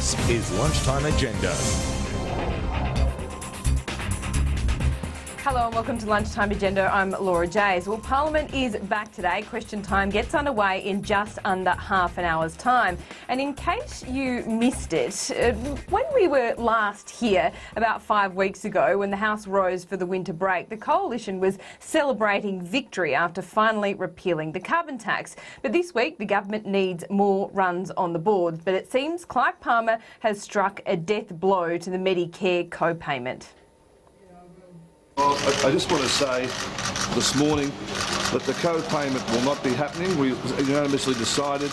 This is Lunchtime Agenda. Hello and welcome to Lunchtime Agenda. I'm Laura Jays. Well, Parliament is back today. Question time gets underway in just under half an hour's time. And in case you missed it, when we were last here about 5 weeks ago, when the House rose for the winter break, the Coalition was celebrating victory after finally repealing the carbon tax. But this week, the government needs more runs on the board. But it seems Clive Palmer has struck a death blow to the Medicare co-payment. Well, I just want to say this morning that the co-payment will not be happening. We unanimously decided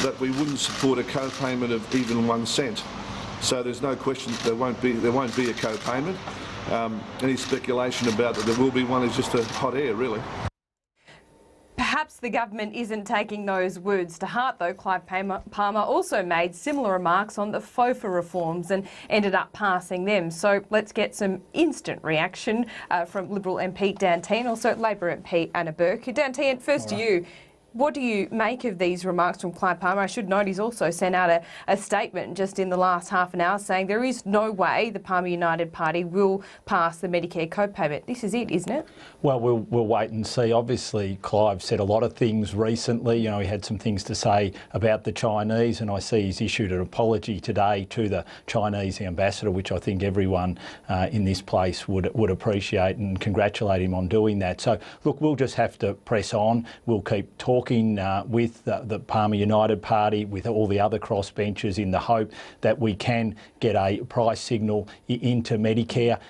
that we wouldn't support a co-payment of even 1 cent. So there's no question that there won't be a co-payment. Any speculation about that there will be one is just a hot air, really. Perhaps the government isn't taking those words to heart, though. Clive Palmer also made similar remarks on the FOFA reforms and ended up passing them. So let's get some instant reaction from Liberal MP Dan Tehan, also Labor MP Anna Burke. Dan Tehan, first to you. What do you make of these remarks from Clive Palmer? I should note he's also sent out a statement just in the last half an hour saying there is no way the Palmer United Party will pass the Medicare co-payment. This is it, isn't it? Well, we'll wait and see. Obviously, Clive said a lot of things recently. You know, he had some things to say about the Chinese, and I see he's issued an apology today to the Chinese ambassador, which I think everyone in this place would appreciate and congratulate him on doing that. So, look, we'll just have to press on. We'll keep talking with the Palmer United Party, with all the other crossbenchers, in the hope that we can get a price signal into Medicare.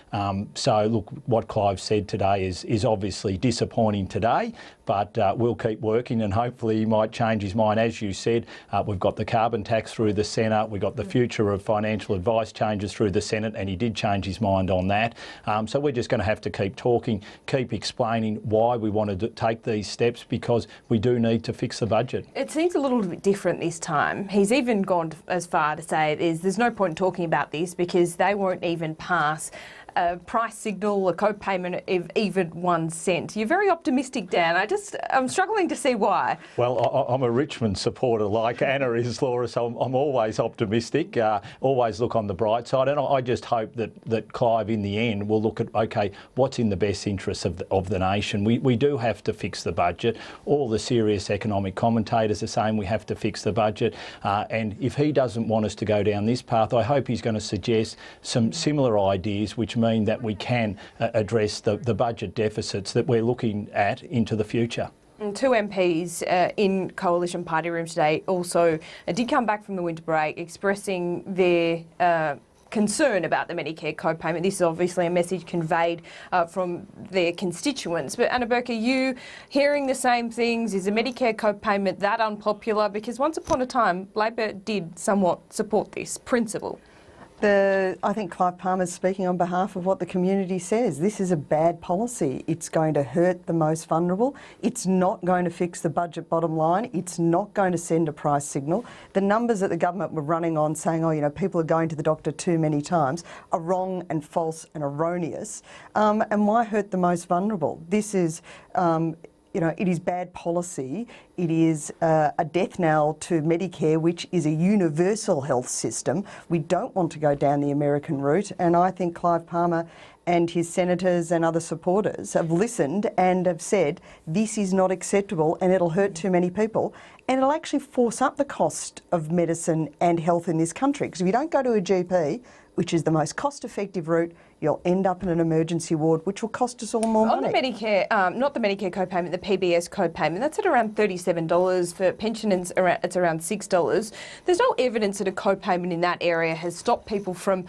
So, look, what Clive said today is obviously disappointing today, but we'll keep working and hopefully he might change his mind. As you said, we've got the carbon tax through the Senate, we've got the future of financial advice changes through the Senate, and he did change his mind on that. So we're just going to have to keep talking, keep explaining why we wanted to take these steps, because we do need to fix the budget. It seems a little bit different this time. He's even gone as far to say there's no point in talking about this because they won't even pass a price signal, a co-payment of even 1 cent. You're very optimistic, Dan. I'm struggling to see why. Well, I'm a Richmond supporter like Anna is, Laura, so I'm always optimistic, always look on the bright side, and I just hope that Clive in the end will look at, OK, what's in the best interests of the nation. We do have to fix the budget. All the serious economic commentators are saying we have to fix the budget, and if he doesn't want us to go down this path, I hope he's going to suggest some similar ideas which mean that we can address the budget deficits that we're looking at into the future. And 2 MPs in Coalition Party Room today also did come back from the winter break expressing their concern about the Medicare co-payment. This is obviously a message conveyed from their constituents. But Anna Burke, are you hearing the same things? Is the Medicare co-payment that unpopular? Because once upon a time, Labor did somewhat support this principle. I think Clive Palmer's speaking on behalf of what the community says. This is a bad policy. It's going to hurt the most vulnerable. It's not going to fix the budget bottom line. It's not going to send a price signal. The numbers that the government were running on saying, oh, you know, people are going to the doctor too many times are wrong and false and erroneous. And why hurt the most vulnerable? This is... you know, it is bad policy. It is a death knell to Medicare, which is a universal health system. We don't want to go down the American route, and I think Clive Palmer and his senators and other supporters have listened and have said this is not acceptable and it'll hurt too many people, and it'll actually force up the cost of medicine and health in this country, because if you don't go to a GP, which is the most cost-effective route, you'll end up in an emergency ward, which will cost us all more money. On the Medicare, not the Medicare co-payment, the PBS co-payment, that's at around $37. For pensioners, it's around $6. There's no evidence that a co-payment in that area has stopped people from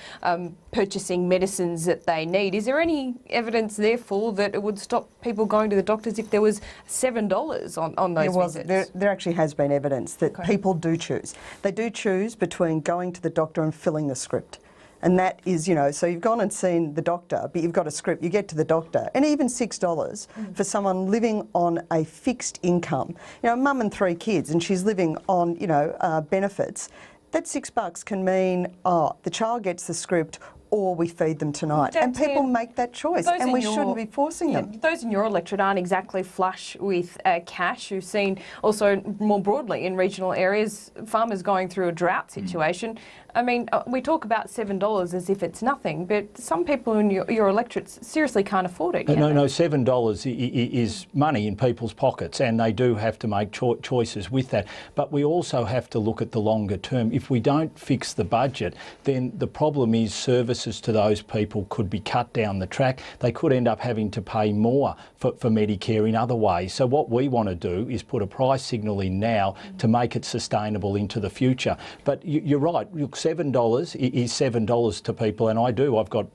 purchasing medicines that they need. Is there any evidence, therefore, that it would stop people going to the doctors if there was $7 on those visits? There actually has been evidence that people do choose. They do choose between going to the doctor and filling the script. And that is, you know, so you've gone and seen the doctor, but you've got a script, you get to the doctor, and even $6 for someone living on a fixed income. You know, a mum and 3 kids, and she's living on, you know, benefits. That $6 can mean, the child gets the script, or we feed them tonight. And people make that choice, and we shouldn't be forcing them. Those in your electorate aren't exactly flush with cash. You've seen also more broadly in regional areas farmers going through a drought situation. I mean, we talk about $7 as if it's nothing, but some people in your electorates seriously can't afford it. No, $7 is money in people's pockets, and they do have to make choices with that. But we also have to look at the longer term. If we don't fix the budget, then the problem is services to those people could be cut down the track. They could end up having to pay more for Medicare in other ways. So what we want to do is put a price signal in now to make it sustainable into the future. But you're right. Look, $7 is $7 to people, and I've got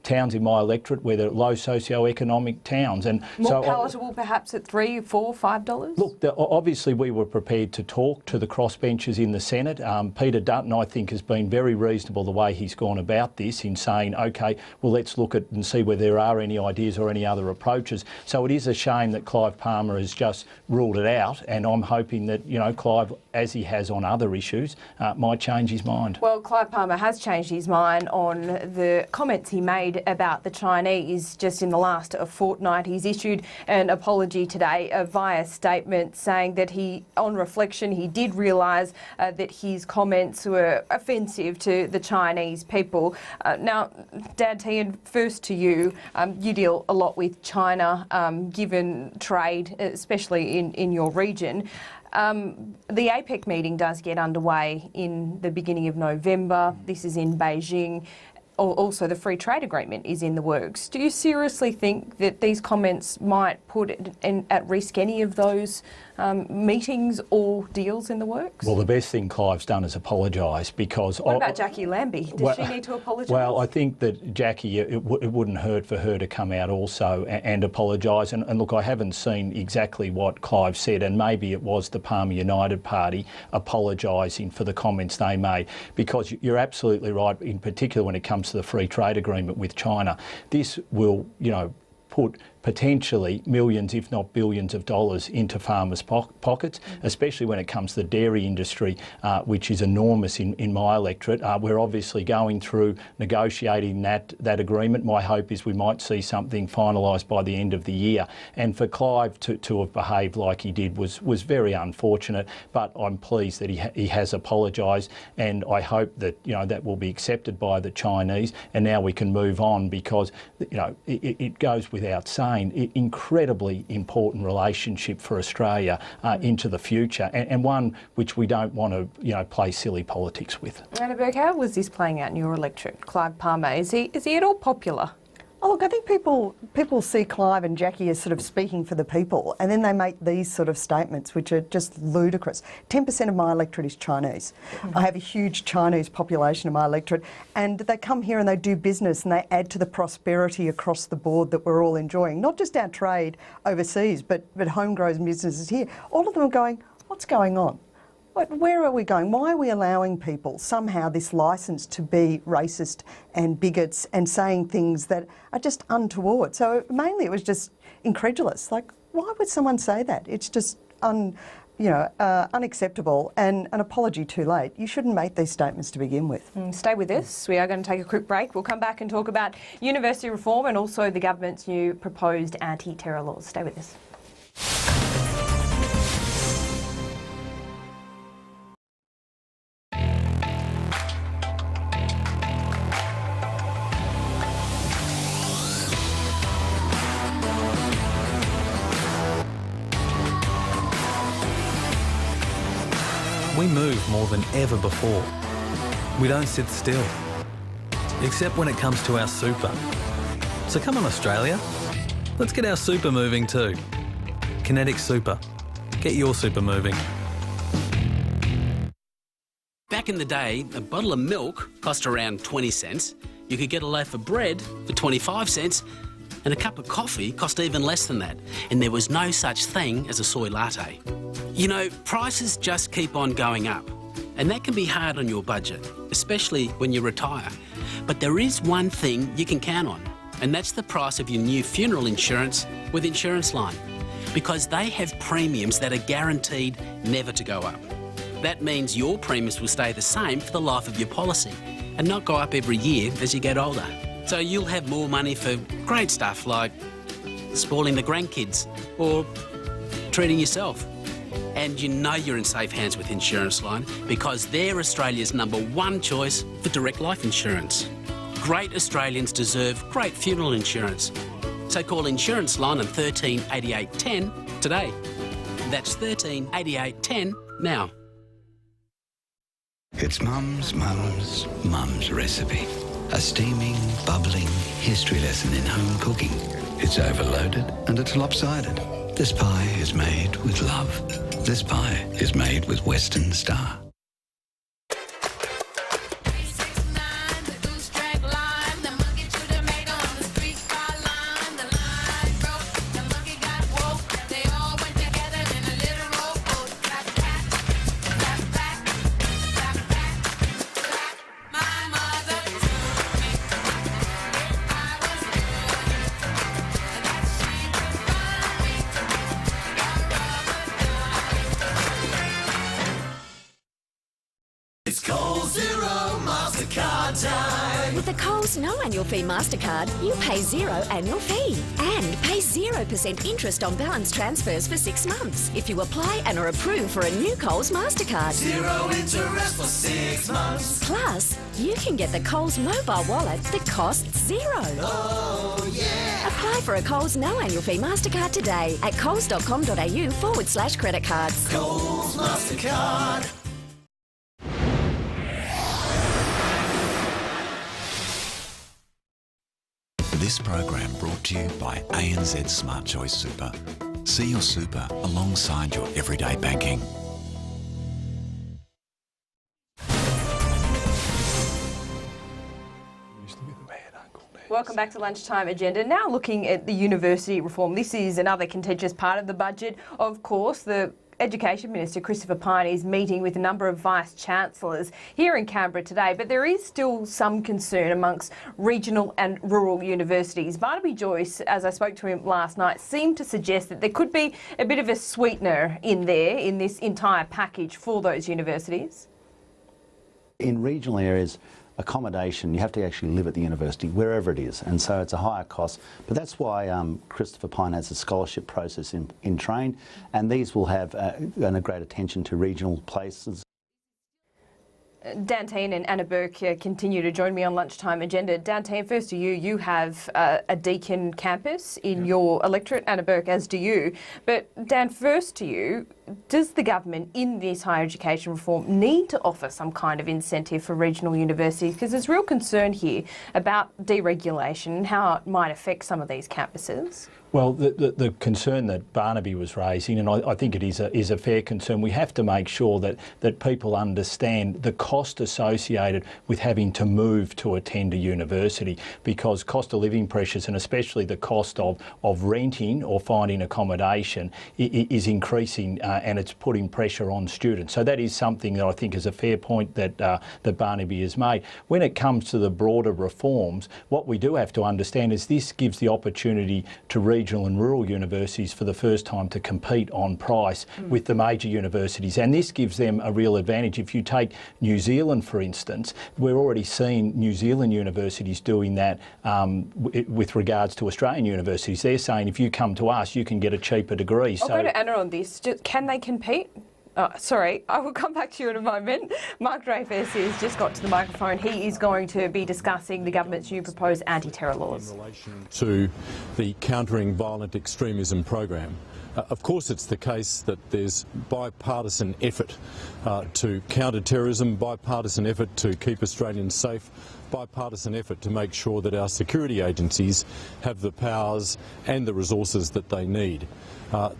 towns in my electorate where they're low socio-economic towns, and more palatable perhaps at $3, $4, $5. Look, obviously we were prepared to talk to the crossbenchers in the Senate. Peter Dutton, I think, has been very reasonable the way he's gone about this in saying, OK, well, let's look at and see whether there are any ideas or any other approaches. So it is a shame that Clive Palmer has just ruled it out, and I'm hoping that, Clive, as he has on other issues, might change his mind. Well, Clive Palmer has changed his mind on the comments he made about the Chinese just in the last fortnight. He's issued an apology today via statement saying that on reflection, he did realise that his comments were offensive to the Chinese people. Now, Dad Tehan, first to you. You deal a lot with China, given trade, especially in your region. The APEC meeting does get underway in the beginning of November. This is in Beijing. Also, the free trade agreement is in the works. Do you seriously think that these comments might put at risk any of those meetings or deals in the works? Well, the best thing Clive's done is apologise, because... What about Jackie Lambie? Does she need to apologise? Well, I think that Jackie, it wouldn't hurt for her to come out also and apologise. And look, I haven't seen exactly what Clive said, and maybe it was the Palmer United Party apologising for the comments they made, because you're absolutely right, in particular when it comes to the free trade agreement with China. This will, put potentially millions, if not billions of dollars into farmers' pockets, especially when it comes to the dairy industry, which is enormous in my electorate. We're obviously going through negotiating that agreement. My hope is we might see something finalised by the end of the year. And for Clive to have behaved like he did was very unfortunate, but I'm pleased that he has apologised, and I hope that that will be accepted by the Chinese, and now we can move on, because it goes without saying, incredibly important relationship for Australia into the future, and one which we don't want to play silly politics with. Anna Burke, how was this playing out in your electorate? Clive Palmer, is he at all popular? Oh, look, I think people see Clive and Jackie as sort of speaking for the people, and then they make these sort of statements which are just ludicrous. 10% of my electorate is Chinese. I have a huge Chinese population in my electorate, and they come here and they do business and they add to the prosperity across the board that we're all enjoying. Not just our trade overseas, but homegrown businesses here. All of them are going, what's going on? Where are we going? Why are we allowing people somehow this licence to be racist and bigots and saying things that are just untoward? So mainly it was just incredulous. Like, why would someone say that? It's just unacceptable, and an apology too late. You shouldn't make these statements to begin with. Stay with us. We are going to take a quick break. We'll come back and talk about university reform and also the government's new proposed anti-terror laws. Stay with us. We move more than ever before. We don't sit still, except when it comes to our super. So come on, Australia, let's get our super moving too. Kinetic Super. Get your super moving. Back in the day, a bottle of milk cost around 20 cents. You could get a loaf of bread for 25 cents, and a cup of coffee cost even less than that. And there was no such thing as a soy latte. Prices just keep on going up, and that can be hard on your budget, especially when you retire. But there is one thing you can count on, and that's the price of your new funeral insurance with Insurance Line, because they have premiums that are guaranteed never to go up. That means your premiums will stay the same for the life of your policy, and not go up every year as you get older. So you'll have more money for great stuff like spoiling the grandkids or treating yourself. And you know you're in safe hands with Insurance Line because they're Australia's #1 choice for direct life insurance. Great Australians deserve great funeral insurance. So call Insurance Line on 13 88 10 today. That's 13 88 10 now. It's Mum's recipe. A steaming, bubbling history lesson in home cooking. It's overloaded and it's lopsided. This pie is made with love. This pie is made with Western Star. With the Coles No Annual Fee MasterCard, you pay 0 annual fee and pay 0% interest on balance transfers for 6 months if you apply and are approved for a new Coles MasterCard. 0 interest for 6 months. Plus, you can get the Coles mobile wallet that costs 0. Oh, yeah. Apply for a Coles No Annual Fee MasterCard today at coles.com.au/credit cards. Coles MasterCard. This program brought to you by ANZ Smart Choice Super. See your super alongside your everyday banking. Welcome back to Lunchtime Agenda. Now looking at the university reform. This is another contentious part of the budget. Of course, the Education Minister Christopher Pyne is meeting with a number of Vice-Chancellors here in Canberra today, but there is still some concern amongst regional and rural universities. Barnaby Joyce, as I spoke to him last night, seemed to suggest that there could be a bit of a sweetener in there in this entire package for those universities. In regional areas, accommodation, you have to actually live at the university, wherever it is, and so it's a higher cost. But that's why Christopher Pyne has a scholarship process in train, and these will have a great attention to regional places. Dan Tehan and Anna Burke continue to join me on Lunchtime Agenda. Dan Tehan, first to you. You have a Deakin campus in your electorate, Anna Burke, as do you. But Dan, first to you, does the government in this higher education reform need to offer some kind of incentive for regional universities? Because there's real concern here about deregulation and how it might affect some of these campuses. Well, the concern that Barnaby was raising, and I think it is a fair concern, we have to make sure that people understand the cost associated with having to move to attend a university, because cost of living pressures, and especially the cost of renting or finding accommodation, is increasing and it's putting pressure on students. So that is something that I think is a fair point that Barnaby has made. When it comes to the broader reforms, what we do have to understand is this gives the opportunity to regional and rural universities for the first time to compete on price with the major universities, and this gives them a real advantage. If you take New Zealand, for instance, we're already seeing New Zealand universities doing that with regards to Australian universities. They're saying if you come to us, you can get a cheaper degree. I'll go to Anna on this. Can they compete? Sorry, I will come back to you in a moment. Mark Dreyfus has just got to the microphone. He is going to be discussing the government's new proposed anti-terror laws. In relation to the Countering Violent Extremism program, of course it's the case that there's bipartisan effort to counter terrorism, bipartisan effort to keep Australians safe, bipartisan effort to make sure that our security agencies have the powers and the resources that they need.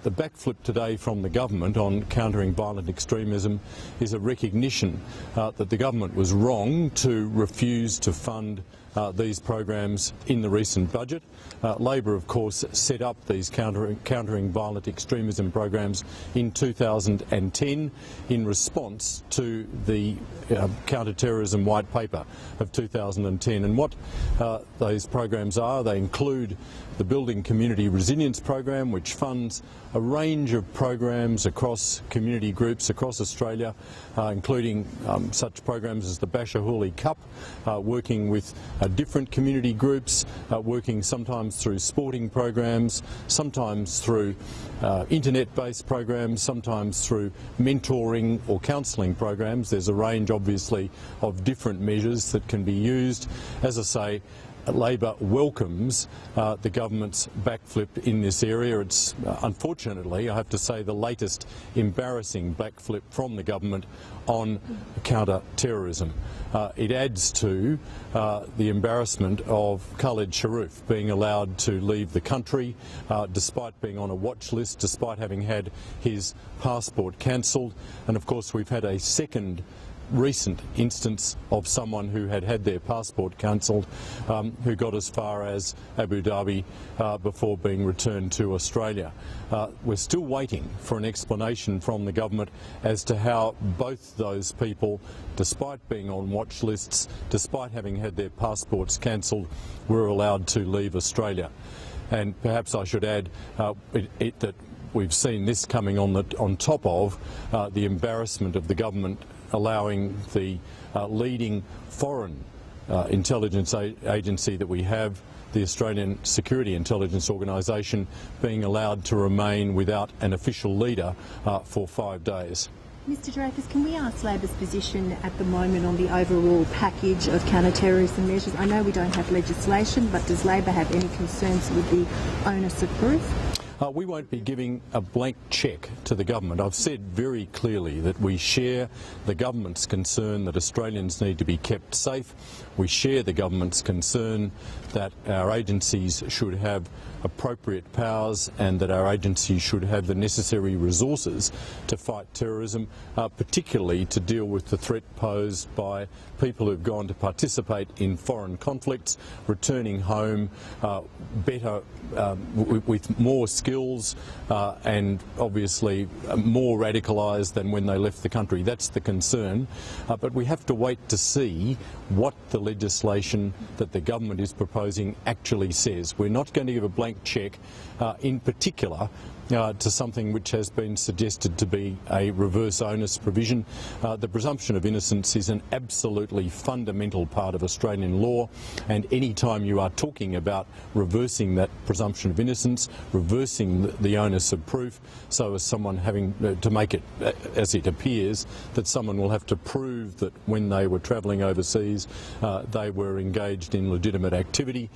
The backflip today from the government on countering violent extremism is a recognition that the government was wrong to refuse to fund these programs in the recent budget. Labor, of course, set up these countering violent extremism programs in 2010 in response to the counter-terrorism white paper of 2010. And what those programs are, they include the Building Community Resilience program, which funds a range of programs across community groups across Australia, including such programs as the Bashahuli Cup, working with different community groups, working sometimes through sporting programs, sometimes through internet-based programs, sometimes through mentoring or counselling programs. There's a range, obviously, of different measures that can be used. As I say, Labor welcomes the government's backflip in this area. It's unfortunately, I have to say, the latest embarrassing backflip from the government on counter-terrorism. It adds to the embarrassment of Khalid Sharif being allowed to leave the country despite being on a watch list, despite having had his passport cancelled. And of course we've had a second recent instance of someone who had had their passport cancelled, who got as far as Abu Dhabi before being returned to Australia. We're still waiting for an explanation from the government as to how both those people, despite being on watch lists, despite having had their passports cancelled, were allowed to leave Australia. And perhaps I should add that we've seen this coming on top of the embarrassment of the government allowing the leading foreign intelligence agency that we have, the Australian Security Intelligence Organisation, being allowed to remain without an official leader for 5 days. Mr Dreyfus, can we ask Labor's position at the moment on the overall package of counter-terrorism measures? I know we don't have legislation, but does Labor have any concerns with the onus of proof? We won't be giving a blank cheque to the government. I've said very clearly that we share the government's concern that Australians need to be kept safe. We share the government's concern that our agencies should have appropriate powers and that our agencies should have the necessary resources to fight terrorism, particularly to deal with the threat posed by people who've gone to participate in foreign conflicts, returning home better, with more skills and obviously more radicalised than when they left the country. That's the concern. But we have to wait to see what the legislation that the government is proposing actually says. We're not going to give a blank cheque, in particular, to something which has been suggested to be a reverse onus provision. The presumption of innocence is an absolutely fundamental part of Australian law, and any time you are talking about reversing that presumption of innocence, reversing the onus of proof, so as someone having to make it, as it appears, that someone will have to prove that when they were travelling overseas they were engaged in legitimate activity,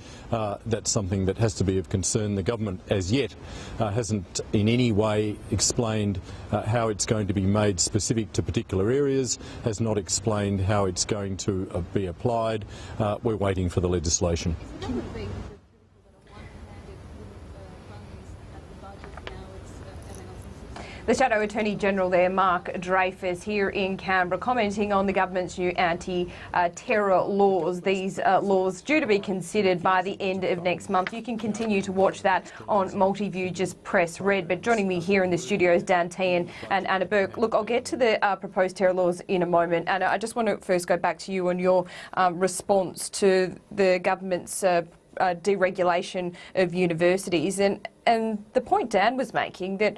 that's something that has to be of concern. The government as yet hasn't in any way explained how it's going to be made specific to particular areas, has not explained how it's going to be applied. We're waiting for the legislation. The Shadow Attorney General there, Mark Dreyfus, here in Canberra, commenting on the government's new anti-terror laws. These laws due to be considered by the end of next month. You can continue to watch that on Multiview, just press red. But joining me here in the studio is Dan Tehan and Anna Burke. Look, I'll get to the proposed terror laws in a moment. Anna, I just want to first go back to you on your response to the government's deregulation of universities and the point Dan was making that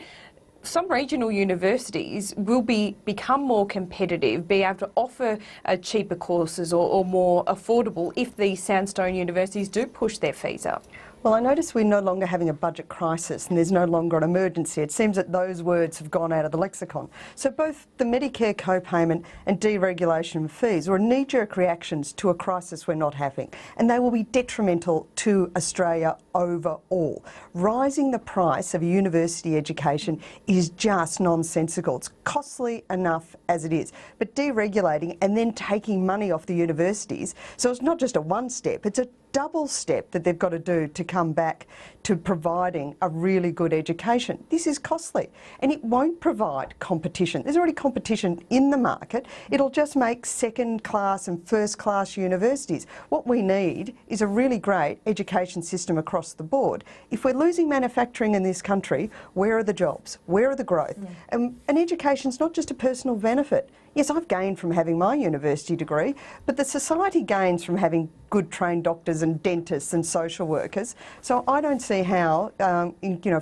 some regional universities will become more competitive, be able to offer cheaper courses or more affordable if these sandstone universities do push their fees up. Well, I notice we're no longer having a budget crisis and there's no longer an emergency. It seems that those words have gone out of the lexicon. So both the Medicare co-payment and deregulation of fees are knee-jerk reactions to a crisis we're not having, and they will be detrimental to Australia overall. Rising the price of a university education is just nonsensical. It's costly enough as it is. But deregulating and then taking money off the universities, so it's not just a one step, it's a double step that they've got to do to come back to providing a really good education. This is costly and it won't provide competition. There's already competition in the market. It'll just make second class and first class universities. What we need is a really great education system across the board. If we're losing manufacturing in this country, where are the jobs? Where are the growth? And education's not just a personal benefit. Yes, I've gained from having my university degree, but the society gains from having good trained doctors and dentists and social workers. So I don't see how,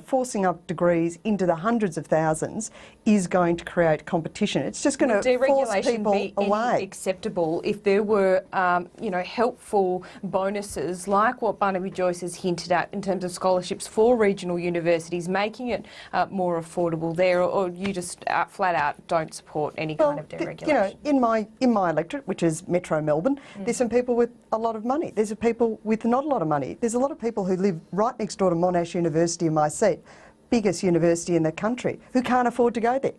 forcing up degrees into the hundreds of thousands is going to create competition. It's just going to force people be away. Acceptable if there were, helpful bonuses like what Barnaby Joyce has hinted at in terms of scholarships for regional universities, making it more affordable there, or you just flat out don't support any kind of deregulation? In my electorate, which is Metro Melbourne, there's some people with a lot of money. There's people with not a lot of money. There's a lot of people who live right next door to Monash University in my seat, biggest university in the country, who can't afford to go there.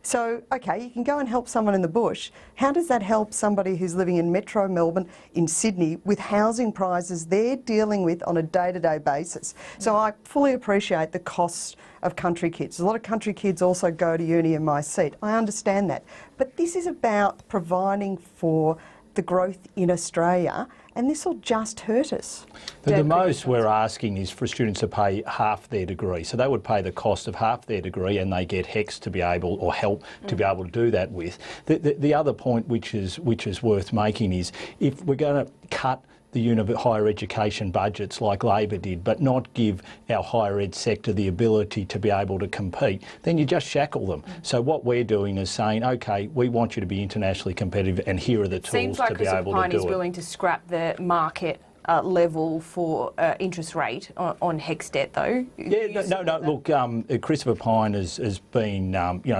So, okay, you can go and help someone in the bush. How does that help somebody who's living in Metro Melbourne, in Sydney, with housing prices they're dealing with on a day-to-day basis? So I fully appreciate the cost of country kids. A lot of country kids also go to uni in my seat. I understand that. But this is about providing for the growth in Australia, and this will just hurt us. The most we're asking is for students to pay half their degree. So they would pay the cost of half their degree and they get HECS to be able, or help to be able to do that with. The other point which is worth making is if we're going to cut the higher education budgets like Labor did, but not give our higher ed sector the ability to be able to compete, then you just shackle them. So what we're doing is saying, okay, we want you to be internationally competitive and here are the tools to be able to do it. Is willing to scrap the market level for interest rate on HECS debt, though. Yeah, no. Look, Christopher Pyne has been,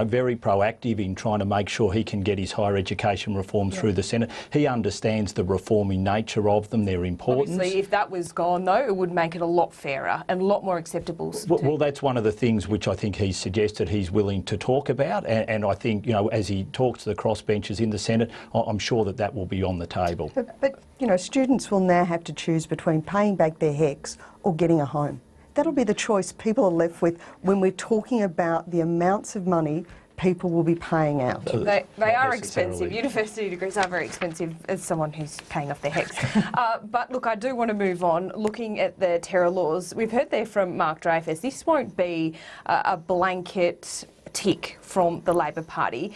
very proactive in trying to make sure he can get his higher education reforms through the Senate. He understands the reforming nature of them, their importance. Obviously, if that was gone, though, it would make it a lot fairer and a lot more acceptable. Well, that's one of the things which I think he's suggested he's willing to talk about, and I think, as he talks to the crossbenchers in the Senate, I'm sure that will be on the table. But students will now have to choose between paying back their HECS or getting a home. That'll be the choice people are left with when we're talking about the amounts of money people will be paying out. They are expensive. University degrees are very expensive as someone who's paying off their HECS. But look, I do want to move on. Looking at the terror laws, we've heard there from Mark Dreyfus, this won't be a blanket tick from the Labor Party.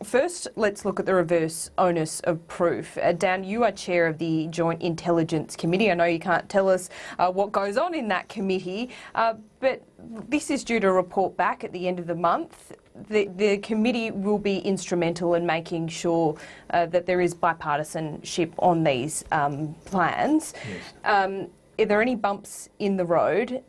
First, let's look at the reverse onus of proof. Dan, you are chair of the Joint Intelligence Committee. I know you can't tell us what goes on in that committee, but this is due to report back at the end of the month. The committee will be instrumental in making sure that there is bipartisanship on these plans. Yes. Are there any bumps in the road?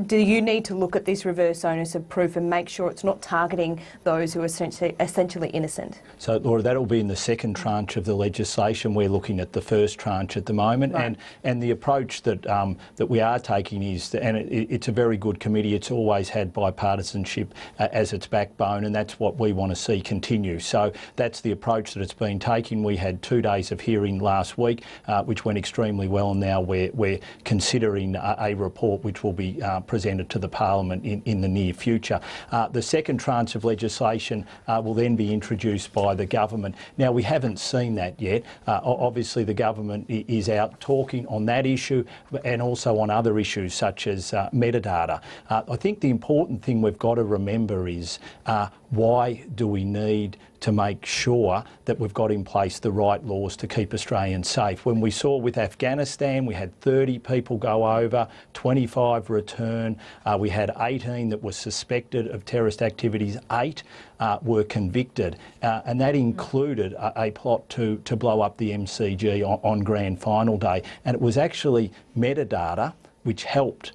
Do you need to look at this reverse onus of proof and make sure it's not targeting those who are essentially innocent? So, Laura, that'll be in the second tranche of the legislation. We're looking at the first tranche at the moment, right. and the approach that we are taking is, and it's a very good committee. It's always had bipartisanship as its backbone, and that's what we want to see continue. So that's the approach that it's been taking. We had 2 days of hearing last week, which went extremely well, and now we're considering a report which will be presented to the Parliament in the near future. The second tranche of legislation will then be introduced by the government. Now, we haven't seen that yet. Obviously, the government is out talking on that issue and also on other issues such as metadata. I think the important thing we've got to remember is why do we need to make sure that we've got in place the right laws to keep Australians safe? When we saw with Afghanistan, we had 30 people go over, 25 return. We had 18 that were suspected of terrorist activities, 8 were convicted, and that included a plot to blow up the MCG on grand final day. And it was actually metadata which helped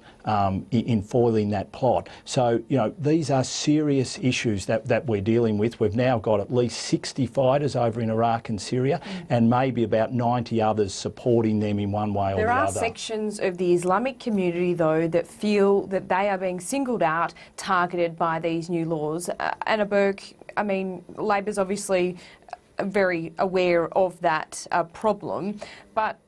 in foiling that plot. So, these are serious issues that we're dealing with. We've now got at least 60 fighters over in Iraq and Syria, and maybe about 90 others supporting them in one way or the other. There are sections of the Islamic community, though, that feel that they are being singled out, targeted by these new laws. Anna Burke, Labor's obviously very aware of that problem, but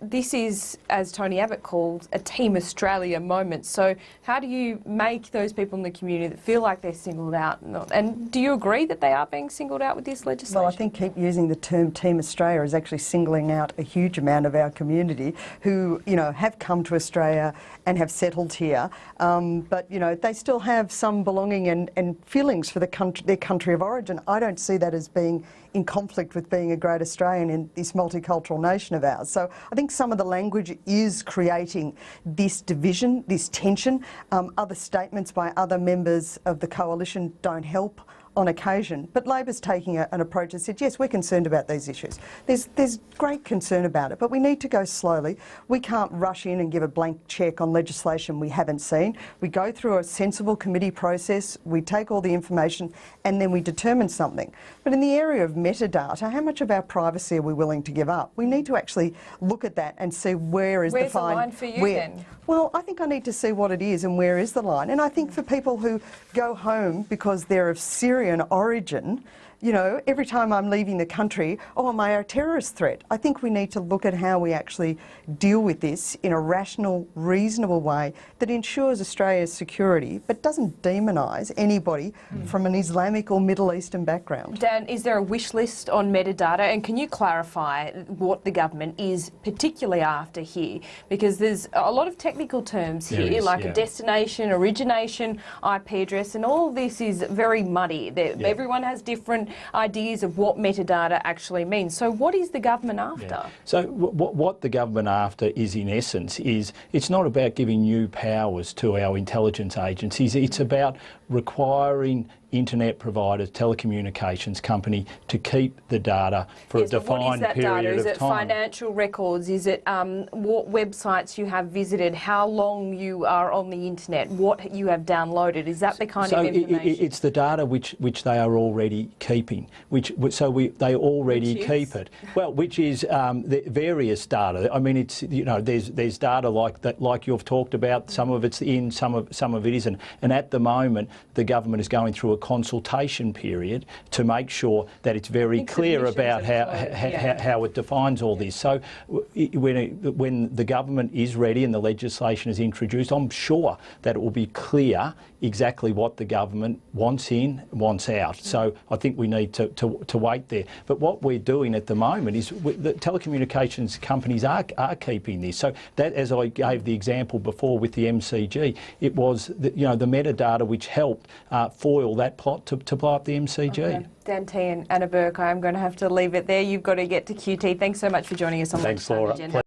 this is, as Tony Abbott called, a Team Australia moment. So how do you make those people in the community that feel like they're singled out? And do you agree that they are being singled out with this legislation? Well, I think keep using the term Team Australia is actually singling out a huge amount of our community who, you know, have come to Australia and have settled here, but, you know, they still have some belonging and feelings for their country of origin. I don't see that as being in conflict with being a great Australian in this multicultural nation of ours. So I think some of the language is creating this division, this tension. Other statements by other members of the coalition don't help on occasion, but Labor's taking an approach that said, yes, we're concerned about these issues. There's great concern about it, but we need to go slowly. We can't rush in and give a blank cheque on legislation we haven't seen. We go through a sensible committee process, we take all the information, and then we determine something. But in the area of metadata, how much of our privacy are we willing to give up? We need to actually look at that and see where's the line for you then? Well, I think I need to see what it is and where is the line. And I think for people who go home because they're of Syrian origin, you know, every time I'm leaving the country, oh, am I a terrorist threat? I think we need to look at how we actually deal with this in a rational, reasonable way that ensures Australia's security but doesn't demonise anybody from an Islamic or Middle Eastern background. Dan, is there a wish list on metadata? And can you clarify what the government is particularly after here? Because there's a lot of technical terms here, like a destination, origination, IP address, and all this is very muddy. Everyone has different ideas of what metadata actually means. So what is the government after? So what the government after is, in essence, is it's not about giving new powers to our intelligence agencies. It's about requiring internet providers, telecommunications company to keep the data for a defined period of time. Is it financial records? Is it what websites you have visited? How long you are on the internet? What you have downloaded? Is that the kind of information? It's the data which they are already keeping. They already keep it. Well, which is the various data. I mean, it's, you know, there's data like that, like you've talked about. Some of it's in, some of it isn't. And at the moment, the government is going through a consultation period to make sure that it's very clear about how it defines all this. So when the government is ready and the legislation is introduced, I'm sure that it will be clear exactly what the government wants in, wants out. So I think we need to wait there. But what we're doing at the moment is the telecommunications companies are keeping this. So that, as I gave the example before with the MCG, it was the metadata which helped foil that plot to blow up the MCG. Okay. Dan Tehan, Anna Burke, I'm going to have to leave it there. You've got to get to QT. Thanks so much for joining us on Lunchtime Agenda.